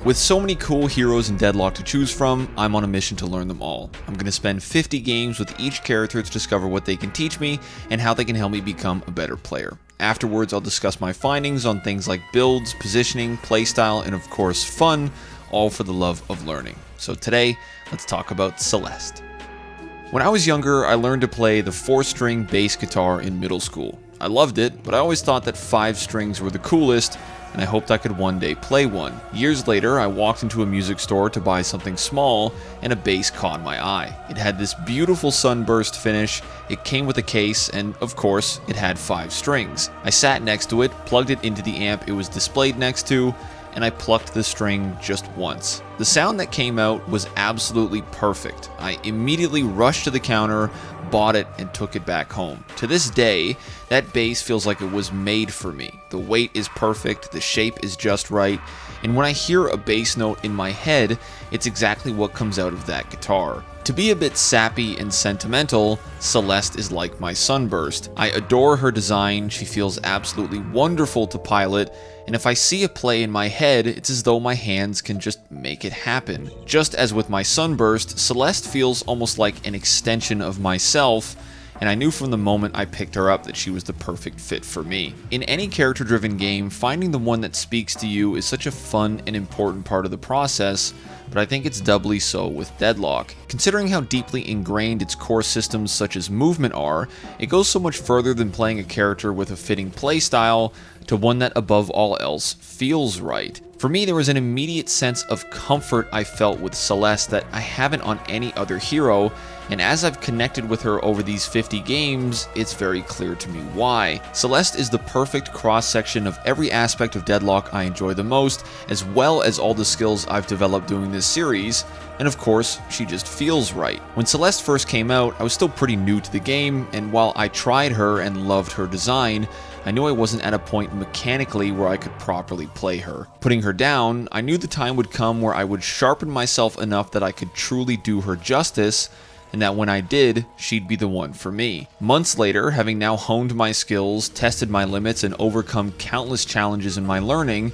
With so many cool heroes in Deadlock to choose from, I'm on a mission to learn them all. I'm going to spend 50 games with each character to discover what they can teach me and how they can help me become a better player. Afterwards, I'll discuss my findings on things like builds, positioning, playstyle, and of course fun, all for the love of learning. So today, let's talk about Celeste. When I was younger, I learned to play the 4-string bass guitar in middle school. I loved it, but I always thought that 5 strings were the coolest, and I hoped I could one day play one. Years later, I walked into a music store to buy something small, and a bass caught my eye. It had this beautiful sunburst finish, it came with a case, and of course, it had 5 strings. I sat next to it, plugged it into the amp it was displayed next to, and I plucked the string just once. The sound that came out was absolutely perfect. I immediately rushed to the counter, bought it, and took it back home. To this day, that bass feels like it was made for me. The weight is perfect, the shape is just right, and when I hear a bass note in my head, it's exactly what comes out of that guitar. To be a bit sappy and sentimental, Celeste is like my Sunburst. I adore her design, she feels absolutely wonderful to pilot, and if I see a play in my head, it's as though my hands can just make it happen. Just as with my Sunburst, Celeste feels almost like an extension of myself, and I knew from the moment I picked her up that she was the perfect fit for me. In any character-driven game, finding the one that speaks to you is such a fun and important part of the process, but I think it's doubly so with Deadlock. Considering how deeply ingrained its core systems such as movement are, it goes so much further than playing a character with a fitting playstyle to one that above all else feels right. For me, there was an immediate sense of comfort I felt with Celeste that I haven't on any other hero, and as I've connected with her over these 50 games, it's very clear to me why. Celeste is the perfect cross-section of every aspect of Deadlock I enjoy the most, as well as all the skills I've developed doing this series, and of course, she just feels right. When Celeste first came out, I was still pretty new to the game, and while I tried her and loved her design, I knew I wasn't at a point mechanically where I could properly play her. Putting her down, I knew the time would come where I would sharpen myself enough that I could truly do her justice, and that when I did, she'd be the one for me. Months later, having now honed my skills, tested my limits, and overcome countless challenges in my learning,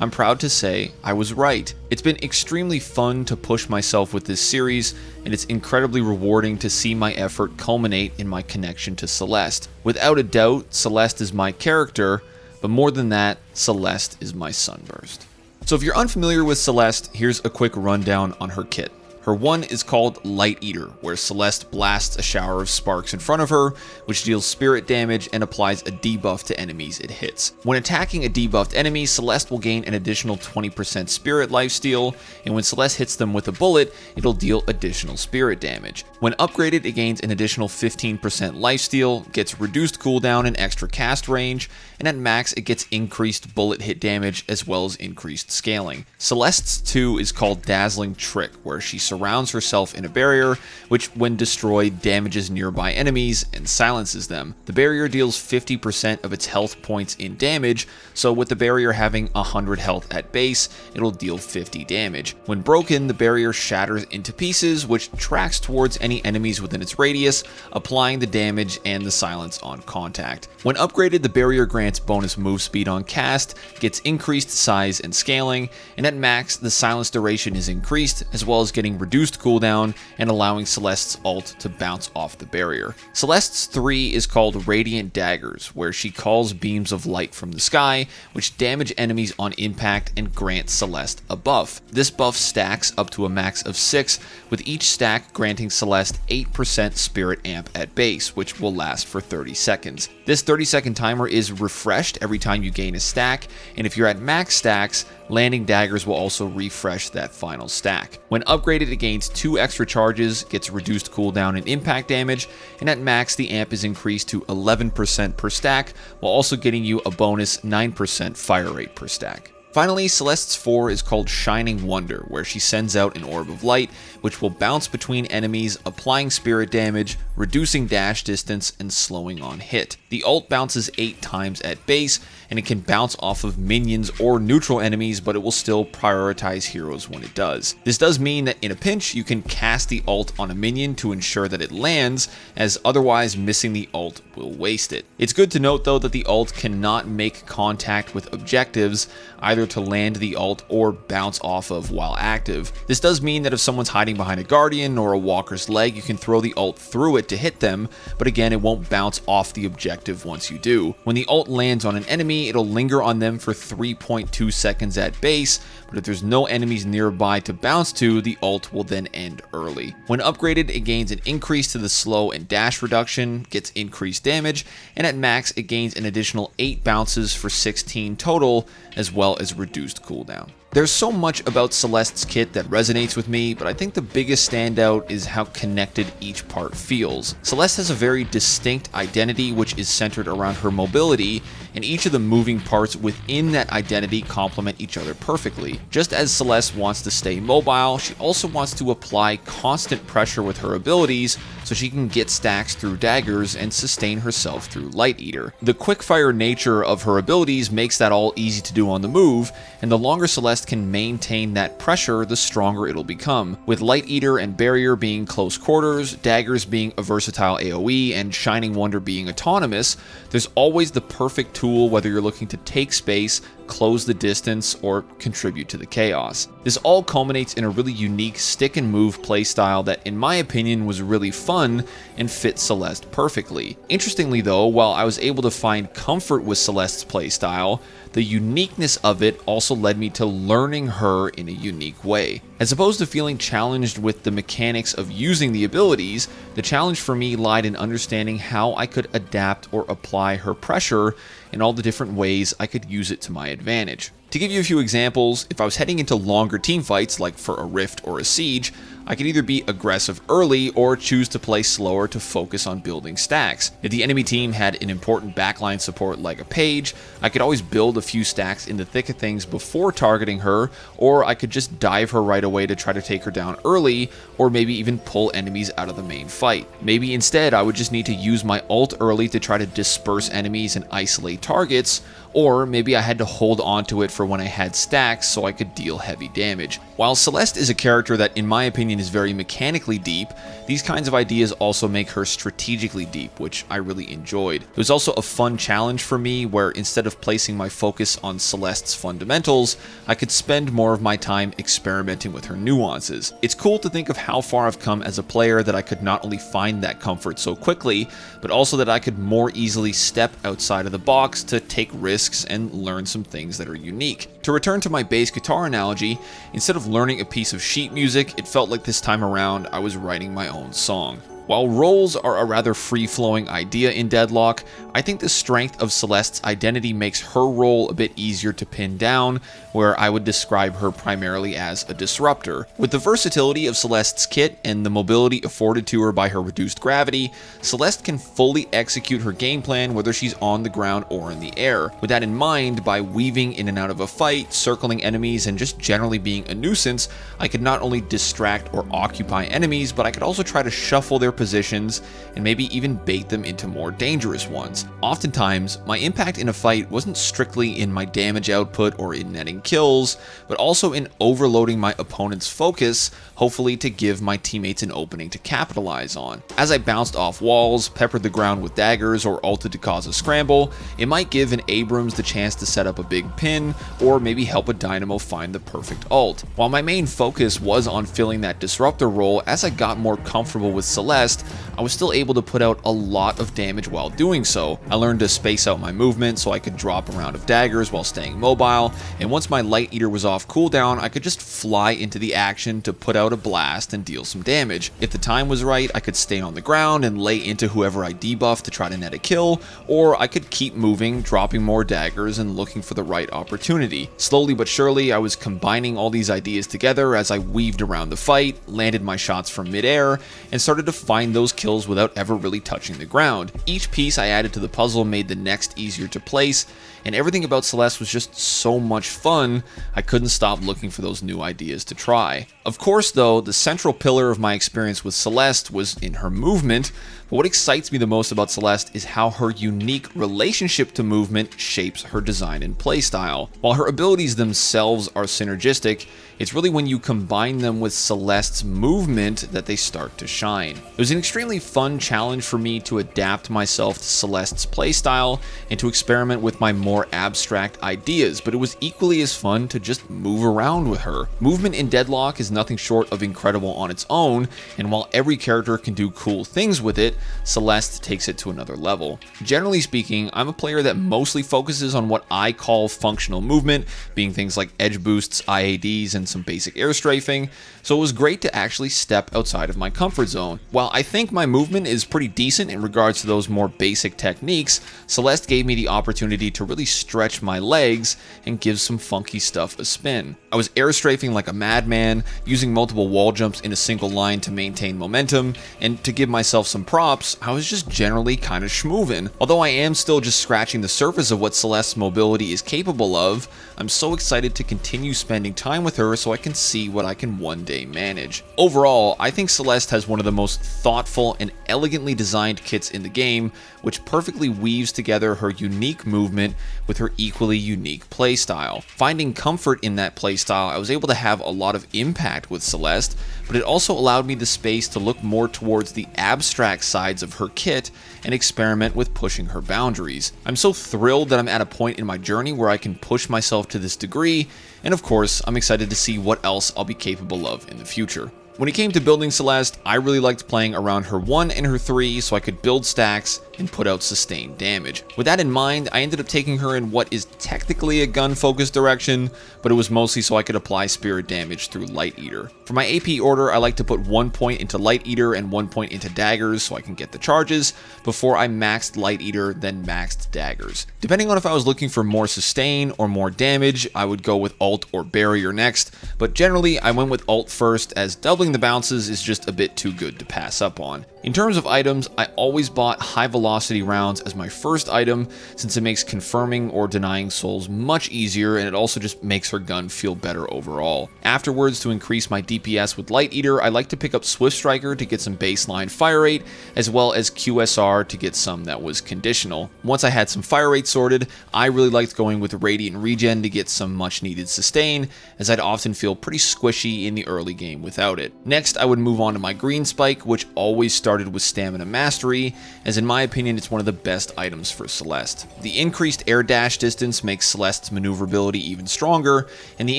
I'm proud to say I was right. It's been extremely fun to push myself with this series, and it's incredibly rewarding to see my effort culminate in my connection to Celeste. Without a doubt, Celeste is my character, but more than that, Celeste is my Sunburst. So if you're unfamiliar with Celeste, here's a quick rundown on her kit. Her one is called Light Eater, where Celeste blasts a shower of sparks in front of her, which deals spirit damage and applies a debuff to enemies it hits. When attacking a debuffed enemy, Celeste will gain an additional 20% spirit lifesteal, and when Celeste hits them with a bullet, it'll deal additional spirit damage. When upgraded, it gains an additional 15% lifesteal, gets reduced cooldown and extra cast range, and at max it gets increased bullet hit damage as well as increased scaling. Celeste's 2 is called Dazzling Trick, where she surrounds herself in a barrier, which when destroyed damages nearby enemies and silences them. The barrier deals 50% of its health points in damage, so with the barrier having 100 health at base, it'll deal 50 damage. When broken, the barrier shatters into pieces, which tracks towards any enemies within its radius, applying the damage and the silence on contact. When upgraded, the barrier grants bonus move speed on cast, gets increased size and scaling, and at max, the silence duration is increased, as well as getting reduced cooldown and allowing Celeste's ult to bounce off the barrier. Celeste's 3 is called Radiant Daggers, where she calls beams of light from the sky, which damage enemies on impact and grant Celeste a buff. This buff stacks up to a max of 6, with each stack granting Celeste 8% spirit amp at base, which will last for 30 seconds. This 30-second timer is refreshed every time you gain a stack, and if you're at max stacks, landing daggers will also refresh that final stack. When upgraded, it gains 2 extra charges, gets reduced cooldown and impact damage, and at max the amp is increased to 11% per stack, while also getting you a bonus 9% fire rate per stack. Finally, Celeste's 4 is called Shining Wonder, where she sends out an orb of light, which will bounce between enemies, applying spirit damage, reducing dash distance, and slowing on hit. The ult bounces 8 times at base, and it can bounce off of minions or neutral enemies, but it will still prioritize heroes when it does. This does mean that in a pinch, you can cast the ult on a minion to ensure that it lands, as otherwise missing the ult will waste it. It's good to note though that the ult cannot make contact with objectives, either to land the ult or bounce off of while active. This does mean that if someone's hiding behind a guardian or a walker's leg, you can throw the ult through it to hit them, but again, it won't bounce off the objective once you do. When the ult lands on an enemy, it'll linger on them for 3.2 seconds at base, but if there's no enemies nearby to bounce to, the ult will then end early. When upgraded, it gains an increase to the slow and dash reduction, gets increased damage, and at max, it gains an additional 8 bounces for 16 total, as well as reduced cooldown. There's so much about Celeste's kit that resonates with me, but I think the biggest standout is how connected each part feels. Celeste has a very distinct identity which is centered around her mobility, and each of the moving parts within that identity complement each other perfectly. Just as Celeste wants to stay mobile, she also wants to apply constant pressure with her abilities so she can get stacks through daggers and sustain herself through Light Eater. The quickfire nature of her abilities makes that all easy to do on the move, and the longer Celeste can maintain that pressure, the stronger it'll become. With Light Eater and Barrier being close quarters, daggers being a versatile AoE, and Shining Wonder being autonomous, there's always the perfect tool whether you're looking to take space, close the distance, or contribute to the chaos. This all culminates in a really unique stick and move playstyle that in my opinion was really fun and fit Celeste perfectly. Interestingly though, while I was able to find comfort with Celeste's playstyle, the uniqueness of it also led me to learning her in a unique way. As opposed to feeling challenged with the mechanics of using the abilities, the challenge for me lied in understanding how I could adapt or apply her pressure in all the different ways I could use it to my advantage. To give you a few examples, if I was heading into longer team fights like for a rift or a siege, I could either be aggressive early or choose to play slower to focus on building stacks. If the enemy team had an important backline support like a page, I could always build a few stacks in the thick of things before targeting her, or I could just dive her right away to try to take her down early, or maybe even pull enemies out of the main fight. Maybe instead I would just need to use my ult early to try to disperse enemies and isolate targets, or maybe I had to hold on to it for when I had stacks so I could deal heavy damage. While Celeste is a character that in my opinion is very mechanically deep, these kinds of ideas also make her strategically deep, which I really enjoyed. It was also a fun challenge for me where instead of placing my focus on Celeste's fundamentals, I could spend more of my time experimenting with her nuances. It's cool to think of how far I've come as a player, that I could not only find that comfort so quickly, but also that I could more easily step outside of the box to take risks and learn some things that are unique. To return to my bass guitar analogy, instead of learning a piece of sheet music, it felt like this time around I was writing my own song. While roles are a rather free-flowing idea in Deadlock, I think the strength of Celeste's identity makes her role a bit easier to pin down, where I would describe her primarily as a disruptor. With the versatility of Celeste's kit and the mobility afforded to her by her reduced gravity, Celeste can fully execute her game plan whether she's on the ground or in the air. With that in mind, by weaving in and out of a fight, circling enemies, and just generally being a nuisance, I could not only distract or occupy enemies, but I could also try to shuffle their positions and maybe even bait them into more dangerous ones. Oftentimes, my impact in a fight wasn't strictly in my damage output or in netting kills, but also in overloading my opponent's focus, hopefully to give my teammates an opening to capitalize on. As I bounced off walls, peppered the ground with daggers, or ulted to cause a scramble, it might give an Abrams the chance to set up a big pin, or maybe help a Dynamo find the perfect ult. While my main focus was on filling that disruptor role, as I got more comfortable with Celeste, I was still able to put out a lot of damage while doing so. I learned to space out my movement so I could drop a round of daggers while staying mobile, and once my Light Eater was off cooldown, I could just fly into the action to put out a blast and deal some damage. If the time was right, I could stay on the ground and lay into whoever I debuffed to try to net a kill, or I could keep moving, dropping more daggers and looking for the right opportunity. Slowly but surely, I was combining all these ideas together as I weaved around the fight, landed my shots from midair, and started to finally find those kills without ever really touching the ground. Each piece I added to the puzzle made the next easier to place, and everything about Celeste was just so much fun, I couldn't stop looking for those new ideas to try. Of course though, the central pillar of my experience with Celeste was in her movement, but what excites me the most about Celeste is how her unique relationship to movement shapes her design and playstyle. While her abilities themselves are synergistic, it's really when you combine them with Celeste's movement that they start to shine. It was an extremely fun challenge for me to adapt myself to Celeste's playstyle and to experiment with my more abstract ideas, but it was equally as fun to just move around with her. Movement in Deadlock is nothing short of incredible on its own, and while every character can do cool things with it, Celeste takes it to another level. Generally speaking, I'm a player that mostly focuses on what I call functional movement, being things like edge boosts, IADs, and some basic air strafing, so it was great to actually step outside of my comfort zone. While I think my movement is pretty decent in regards to those more basic techniques, Celeste gave me the opportunity to really stretch my legs and give some funky stuff a spin. I was air strafing like a madman, using multiple wall jumps in a single line to maintain momentum, and to give myself some props, I was just generally kind of schmoovin'. Although I am still just scratching the surface of what Celeste's mobility is capable of, I'm so excited to continue spending time with her so I can see what I can one day manage. Overall, I think Celeste has one of the most thoughtful and elegantly designed kits in the game, which perfectly weaves together her unique movement with her equally unique playstyle. Finding comfort in that playstyle, I was able to have a lot of impact with Celeste, but it also allowed me the space to look more towards the abstract sides of her kit and experiment with pushing her boundaries. I'm so thrilled that I'm at a point in my journey where I can push myself to this degree, and of course, I'm excited to see what else I'll be capable of in the future. When it came to building Celeste, I really liked playing around her 1 and her 3 so I could build stacks and put out sustained damage. With that in mind, I ended up taking her in what is technically a gun-focused direction, but it was mostly so I could apply spirit damage through Light Eater. For my AP order, I like to put 1 point into Light Eater and 1 point into daggers so I can get the charges before I maxed Light Eater, then maxed daggers. Depending on if I was looking for more sustain or more damage, I would go with Alt or Barrier next, but generally I went with Alt first, as doubling the bounces is just a bit too good to pass up on. In terms of items, I always bought high velocity rounds as my first item, since it makes confirming or denying souls much easier, and it also just makes her gun feel better overall. Afterwards, to increase my DPS with Light Eater, I like to pick up Swift Striker to get some baseline fire rate, as well as QSR to get some that was conditional. Once I had some fire rate sorted, I really liked going with Radiant Regen to get some much needed sustain, as I'd often feel pretty squishy in the early game without it. Next, I would move on to my Green Spike, which always started with Stamina Mastery, as in my opinion it's one of the best items for Celeste. The increased air dash distance makes Celeste's maneuverability even stronger, and the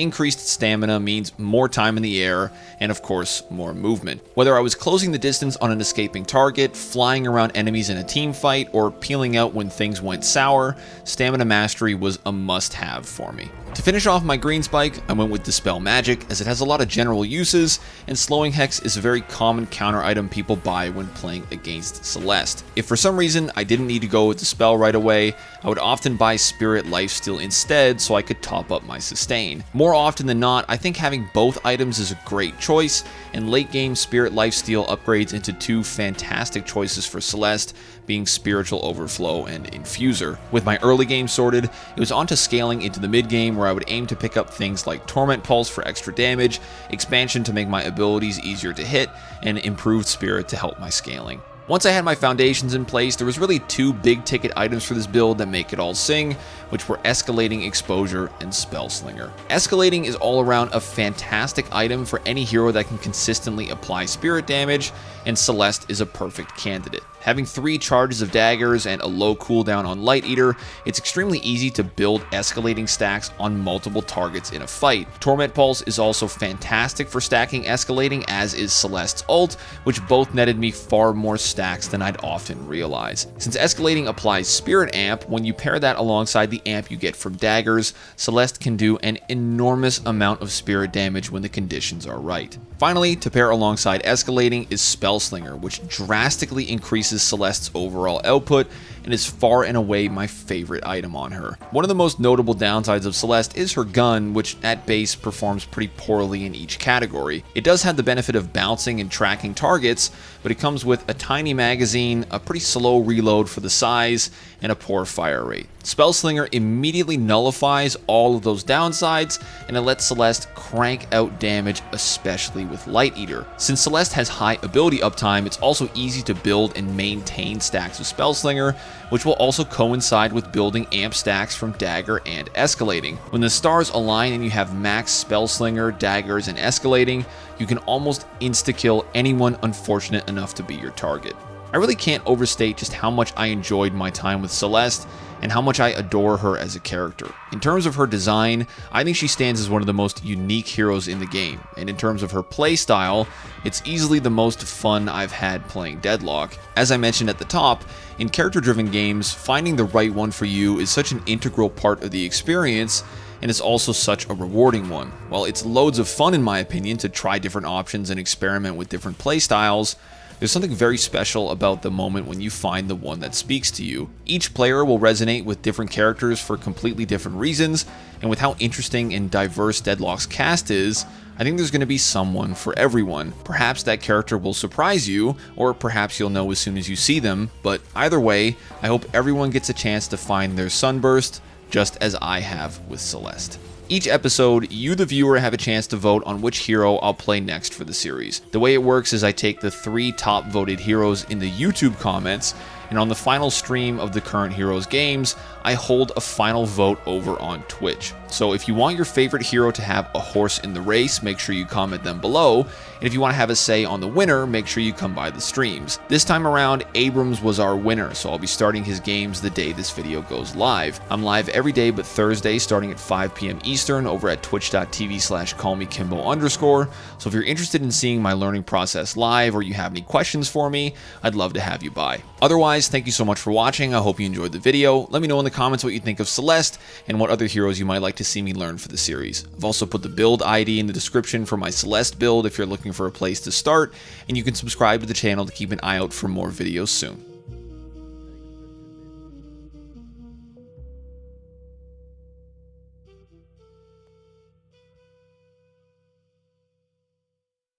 increased stamina means more time in the air, and of course, more movement. Whether I was closing the distance on an escaping target, flying around enemies in a team fight, or peeling out when things went sour, Stamina Mastery was a must-have for me. To finish off my Green Spike, I went with Dispel Magic, as it has a lot of general uses, and Slowing Hex is a very common counter item people buy when playing against Celeste. If for some reason I didn't need to go with Dispel right away, I would often buy Spirit Lifesteal instead so I could top up my sustain. More often than not, I think having both items is a great choice, and late game Spirit Lifesteal upgrades into 2 fantastic choices for Celeste, being Spiritual Overflow and Infuser. With my early game sorted, it was on to scaling into the mid game, where I would aim to pick up things like Torment Pulse for extra damage, Expansion to make my abilities easier to hit, and Improved Spirit to help my scaling. Once I had my foundations in place, there was really 2 big ticket items for this build that make it all sing, which were Escalating Exposure and Spellslinger. Escalating is all around a fantastic item for any hero that can consistently apply spirit damage, and Celeste is a perfect candidate. Having 3 charges of daggers and a low cooldown on Light Eater, it's extremely easy to build escalating stacks on multiple targets in a fight. Torment Pulse is also fantastic for stacking escalating, as is Celeste's ult, which both netted me far more stacks than I'd often realize. Since escalating applies Spirit Amp, when you pair that alongside the amp you get from daggers, Celeste can do an enormous amount of spirit damage when the conditions are right. Finally, to pair alongside escalating is Spellslinger, which drastically increases Celeste's overall output and is far and away my favorite item on her. One of the most notable downsides of Celeste is her gun, which at base performs pretty poorly in each category. It does have the benefit of bouncing and tracking targets, but it comes with a tiny magazine, a pretty slow reload for the size, and a poor fire rate. Spellslinger immediately nullifies all of those downsides, and it lets Celeste crank out damage, especially with Light Eater. Since Celeste has high ability uptime, it's also easy to build and maintain stacks of Spellslinger, which will also coincide with building amp stacks from Dagger and Escalating. When the stars align and you have max Spellslinger, Daggers, and Escalating, you can almost insta-kill anyone unfortunate enough to be your target. I really can't overstate just how much I enjoyed my time with Celeste and how much I adore her as a character. In terms of her design, I think she stands as one of the most unique heroes in the game, and in terms of her playstyle, it's easily the most fun I've had playing Deadlock. As I mentioned at the top, in character-driven games, finding the right one for you is such an integral part of the experience, and it's also such a rewarding one. While it's loads of fun in my opinion to try different options and experiment with different playstyles, there's something very special about the moment when you find the one that speaks to you. Each player will resonate with different characters for completely different reasons, and with how interesting and diverse Deadlock's cast is, I think there's going to be someone for everyone. Perhaps that character will surprise you, or perhaps you'll know as soon as you see them, but either way, I hope everyone gets a chance to find their Sunburst, just as I have with Celeste. Each episode, you the viewer have a chance to vote on which hero I'll play next for the series. The way it works is I take the 3 top voted heroes in the YouTube comments, and on the final stream of the current heroes games, I hold a final vote over on Twitch. So if you want your favorite hero to have a horse in the race, make sure you comment them below, and if you want to have a say on the winner, make sure you come by the streams. This time around, Abrams was our winner, so I'll be starting his games the day this video goes live. I'm live every day but Thursday starting at 5 p.m. Eastern over at twitch.tv/callmekimbo_, so if you're interested in seeing my learning process live or you have any questions for me, I'd love to have you by. Otherwise, thank you so much for watching. I hope you enjoyed the video. Let me know in the comments what you think of Celeste and what other heroes you might like to see me learn for the series. I've also put the build ID in the description for my Celeste build if you're looking for a place to start, and you can subscribe to the channel to keep an eye out for more videos soon.